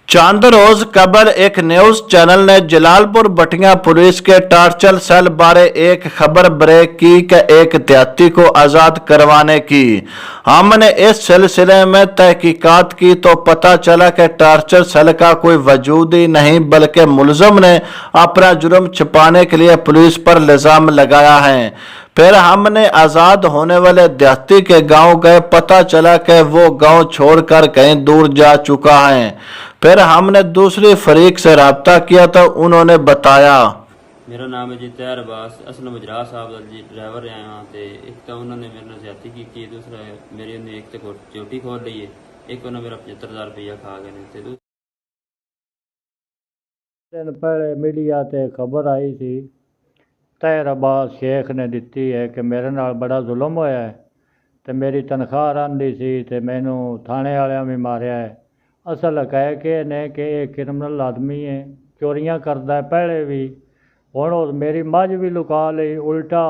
चंद रोज कबल एक news channel ने जलालपुर बटिया पुलिस के टार्चर सेल बारे एक खबर ब्रेक की कि एक त्याती को आज़ाद करवाने की। हमने इस सिलसिले में तहकीकात की तो पता चला कि टार्चर सेल का कोई वजूद ही नहीं, बल्कि मुलजम ने अपना जुर्म छिपाने के लिए पुलिस पर इल्जाम लगाया है। फिर हमने आज़ाद होने वाले देहाती के गांव गए, पता चला कि वो गांव छोड़कर कहीं दूर जा चुका है। फिर हमने दूसरी फरीक से रब्ता किया तो उन्होंने बताया, मेरा नाम है जी तैयार अब्बास, असल मुजरा साहब दा जी ड्राइवर रहा हाँ। तो एक तो उन्होंने मेरे नाल ज्यादती की, दूसरा मेरी उन्हें एक तो चोटी खोल ली है, एक उन्हें मेरा 75,000 रुपया खा गए ने। दिन पहले मीडिया ते खबर आई थी तैयार अब्बास शेख ने दिती है कि मेरे नाल बड़ा जुल्म होया है तो मेरी तनख्वाह रही सी ते मैनू थाने वालियां भी मारिया है। असल कह के ने कि एक क्रिमिनल आदमी है, चोरियां करता है पहले भी, हुण मेरी मझ भी लुका ली, उल्टा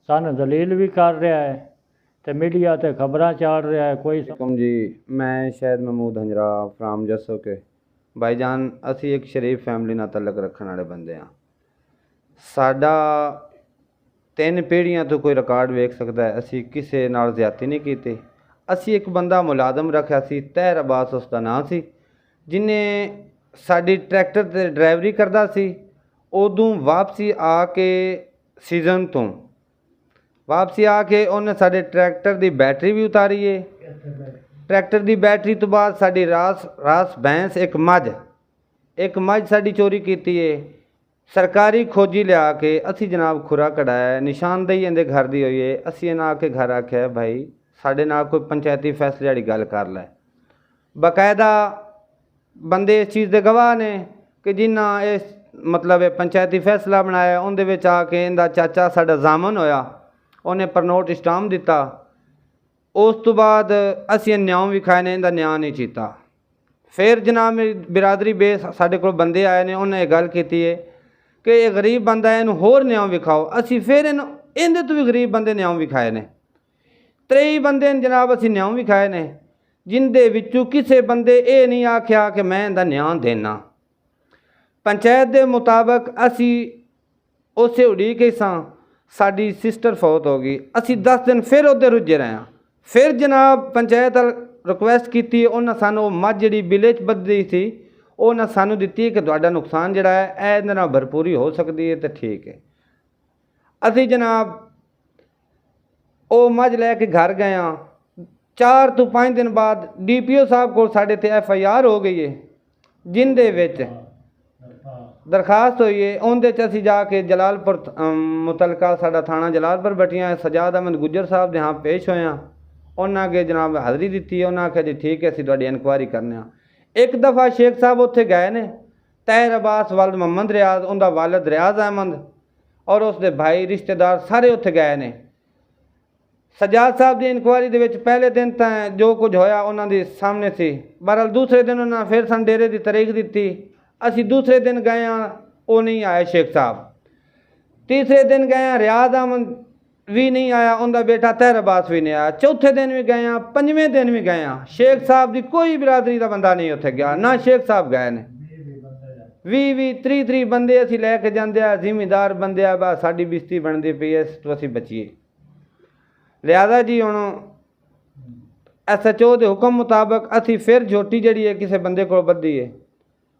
सन दलील भी कर रहा है तो मीडिया ते खबरां चाड़ रहा है। कोई जी मैं शायद महमूद हंजरा फ्राम जसो के भाईजान, असी एक शरीफ फैमिली नाल तलक रखने वाले बंदे हाँ। साडा 3 पीढ़ियां तो कोई रिकॉर्ड वेख सकता है, असी किसी नाल ज़्यादती नहीं की। असी एक बंदा मुलाजम रखा सी, तैयार अब्बास उसका नाम सी, जिन्हें साडी ट्रैक्टर ते ड्राइवरी करता सी। उदों वापसी आके सीजन तो वापसी आके उन्हें साडे ट्रैक्टर की बैटरी भी उतारी है। ट्रैक्टर की बैटरी तो बाद साडी रास भैंस एक मझ साडी चोरी की है। सरकारी खोजी लिया के असी जनाब खुरा कढ़ाया, निशानदेही इहदे घर की हुई है। असी इन्हां आके घर आख्या भाई साडे नाल कोई पंचायती फैसले वाली गल कर लै। बाकायदा बंदे इस चीज़ के गवाह ने कि जिन्ना इस मतलब पंचायती फैसला बनाया, उनदे विच आके इहदा चाचा साडा जामन होया, उन्हें परनोट स्टाम दिता। उस तो बाद असी न्याय विखाए ने, इहदा न्याय नहीं कीता। फिर जनाब मेरी बिरादरी बेस साडे कोल बंदे आए ने, उन्हें यह गल की है कि यह गरीब बंदा है, इन्हूं होर न्याय विखाओ। असी फिर इहदे तो भी गरीब बंदे न्याय विखाए ने। 3 बंदे जनाब असी न्याय विखाए ने, जिंदे विचों किसी बंदे ये नहीं आख्या कि मैं इहदा न्याय देना। पंचायत के मुताबिक असी उसे उड़ीक ही सां, साडी सिस्टर फौत हो गई। असी 10 दिन फिर उधर रुझे रहे। फिर जनाब पंचायत रिक्वेस्ट की, उन्हें सानू मझ जी बिले च बदली थी, उन्हें सानू दिती कि तुहाडा नुकसान जिहड़ा है इहदे नाल भरपूरी हो सकती है तो ठीक है। असी जनाब वो मझ लैके घर गए हाँ। 4 तो 5 दिन बाद DPO साहब को साढ़े ते FIR हो गई है, जिंदे विच दरखास्त हुई है। उनदे च असी जाके जलालपुर मुतलका साडा थाना जलालपुर बटिया सजाद अहमद गुज्जर साहब दे हाँ पेश होए। उन्हें अगे जनाब हाज़री दी, उन्हें आख्या जी ठीक है असी तुहाडी इनक्वायरी करने। एक दफ़ा शेख साहब उत्थे गए ने, तैयार अब्बास वालद मोहम्मद रियाज, उनका वालद रियाज अहमद और उसके भाई रिश्तेदार सारे उत्थे गए ने। सजाद साहब की इनक्वायरी दे विच पहले दिन तो जो कुछ होया उन्होंने सामने सी। बहरहाल दूसरे दिन उन्होंने फिर सन डेरे की तारीख दी। असी दूसरे दिन गए हाँ, वो नहीं आए शेख साहब। तीसरे दिन गए हाँ, रियाज अहमद भी नहीं आया, उनका बेटा तैयार अब्बास भी नहीं आया। चौथे दिन भी गए हाँ, 5वें दिन भी गए हाँ। शेख साहब की कोई बिरादरी का बंदा नहीं उत्थे गया, ना शेख साहब गए ने। 20-30 बंदे असी लैके जाते हैं, जिमीदार बंदे आ, बस साडी बिस्ती बनती पई है तो असी बचीए। लिहाजा जी हुण SHO के हुक्म मुताबिक असी फिर झोटी जी है किसी बंदे को बधी है,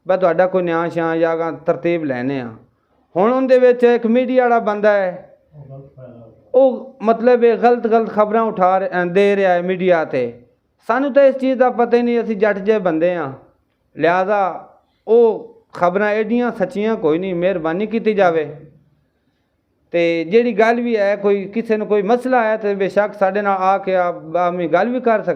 बस तुहाडा कोई न्याय श्याय या तरतीब लैने आ। हुण उहदे विच एक मीडिया वाला बंदा है, वो मतलब गलत खबरां उठा दे रहा है मीडिया ते। सानू तो इस चीज़ का पता ही नहीं, असी जट जे बंदे हाँ। लिहाजा वो खबरां एडियां सच्चियां कोई नहीं, मेहरबानी की जाए। तो जिहड़ी गल भी है, कोई किसी ने कोई मसला है तो बेशक साडे नाल आके आप गल भी कर सकते।